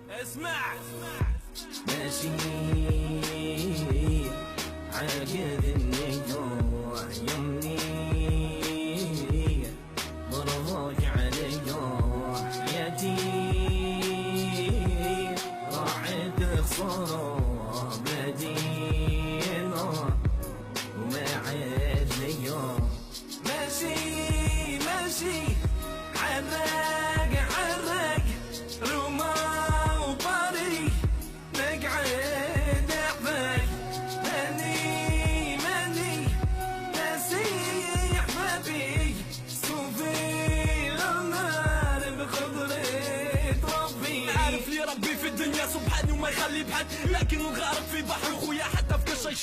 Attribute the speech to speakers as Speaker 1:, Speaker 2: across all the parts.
Speaker 1: اسمع
Speaker 2: ماشي عاقد النجوع يمني ضربك على جوع يدي راحت خسارة مدينة وما عاد ليوم ماشي عرق رمى وطري نقعد احبك ماني ناسي احبابي صوفي النار بخضرة ربي.
Speaker 1: عارف لي ربي في الدنيا سبحانه وما يخلي بحد، لكن الغارق في بحر خويا حتى في كل شي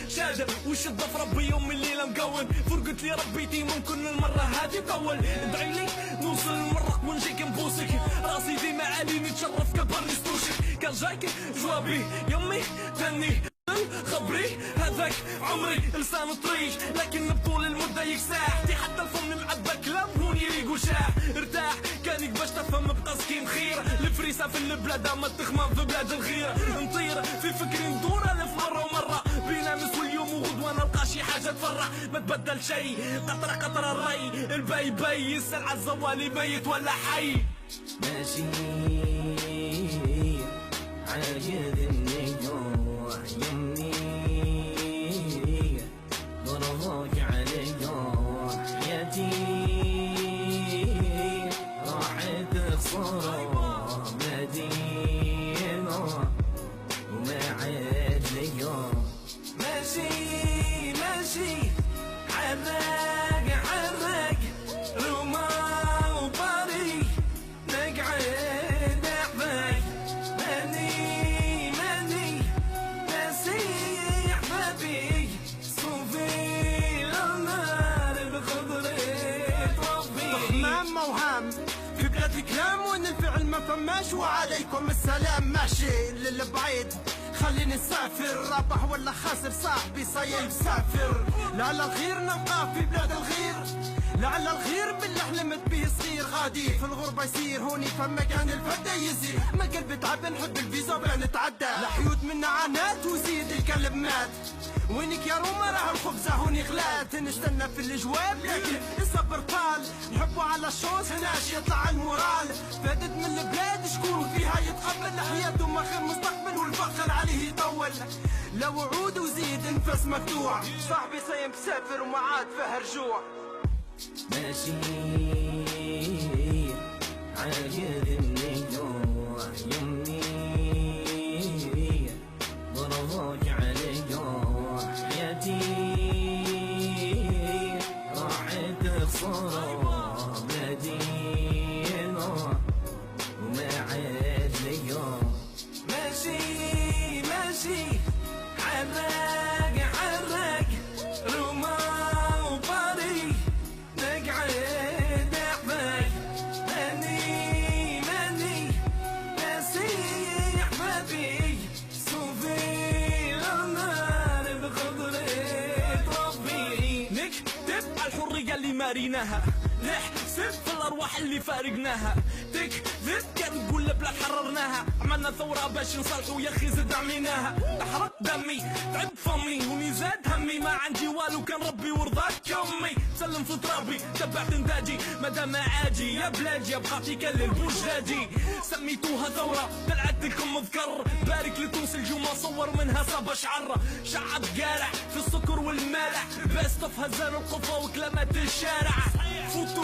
Speaker 1: شادر وشد في ربي يوم الليلة مقون. فرقت لي ربيتي ممكن المرة هادي طول، ادعي لي نوصل المرق ونجيك نبوسك، راسي ديما عالي نتشرف كبر نستوشك. كان جايك جوابي يمي تاني خبري هذاك عمري لسان طريش، لكن بطول المدة يكساح حتى الفم معبى كلام هون يريقو شاح. ارتاح كانك باش تفهم بقصكي مخير، الفريسة في البلاد ما تخمم في بلاد الغير. نطير في فكري ندور الف مرة ومرة، بينامس واليوم وغدوة نلقى شي حاجة تفرح. ما تبدل شي قطرة الري الباي يسأل عالزوالي ميت ولا حي.
Speaker 2: ماشي عاقد النجوع يمني ضربك على جوع يدي راحت خسارة مدينة وما عاد ليوم ماشي عرق رمى وطري نقعد احبك ماني ناسي احبابي صوفي النار بخضرة ربي.
Speaker 3: تخمام موهام في بلاد الكلام وين الفعل ما فماش، وعليكم السلام ماشي للبعيد خليني نسافر، رابح ولا خاسر صاحبي صايم مسافر. لعل الخير نلقاه في بلاد الغير، لعل الخير باللي حلمت به صغير غادي في الغربة يصير هوني فما كان الفدا يزيد. ما قلبي تعب نحب الفيزا وبلا نتعدى، الحيوت منا عنات وزيد الكلب مات. وينك يا روما راه الخبزة هوني غلات، نستنى في الجواب لكن الصبر طال. نحبوا على الشوز هناش يطلع المورال، فادت من البلاد شكون فيها يتقبل حياته ما خير مستقبل والفخر عليه يطول. لا وعود وزيد نفس مفتوح، صاحبي صايم مسافر وما عاد فيه رجوع.
Speaker 2: ماشي عاقد النجوع يمني ضربك على جوع يدي راحت خسارة مدينة وما عاد ليوم ماشي عرق رمى وطري نقعد احبك ماني ناسي احبابي صوفي النار بخضرة ربي.
Speaker 1: نكتب الحرية اللي ماريناها، نحسب في الأرواح اللي فارقناها، تكذب كان نقول البلاد حررناها، عملنا ثورة باش نصلحوا يا أخي زد عملناها. تحرق دمي تعب فمي هوني زاد همي، ما عندي والو كان ربي ورضاك أمي. سلم في ترابي تبعت انتاجي مادام عاجي يا بلادي يا بقاتي كان البوجاجي. سميتوها ثورة طلعت لكم مذكر، بارك لتونس الجمعة صور منها صاب شعر. شعب قارع في السكر والمالح، بس تفهزان القفا وكلمات الشارع. فوتو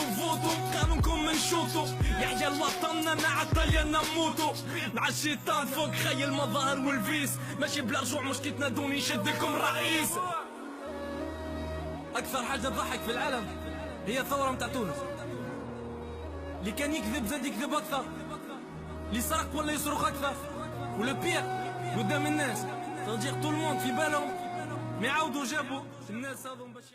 Speaker 1: قانونكم منشوطو، يحيى الوطن مع الطليان نموتو. مع الشيطان فوق خي المظاهر والفيس، ماشي بلا رجوع مش كي تنادوني يشدكم رئيس. أكثر حاجة تضحك في العالم هي الثورة متاع تونس، اللي كان يكذب زاد يكذب أكثر، اللي سرق ولا يصرخ أكثر، ولا بير قدام الناس ترجيق طول الموند في بالهم ما يعاودوا جابوا الناس هذو باش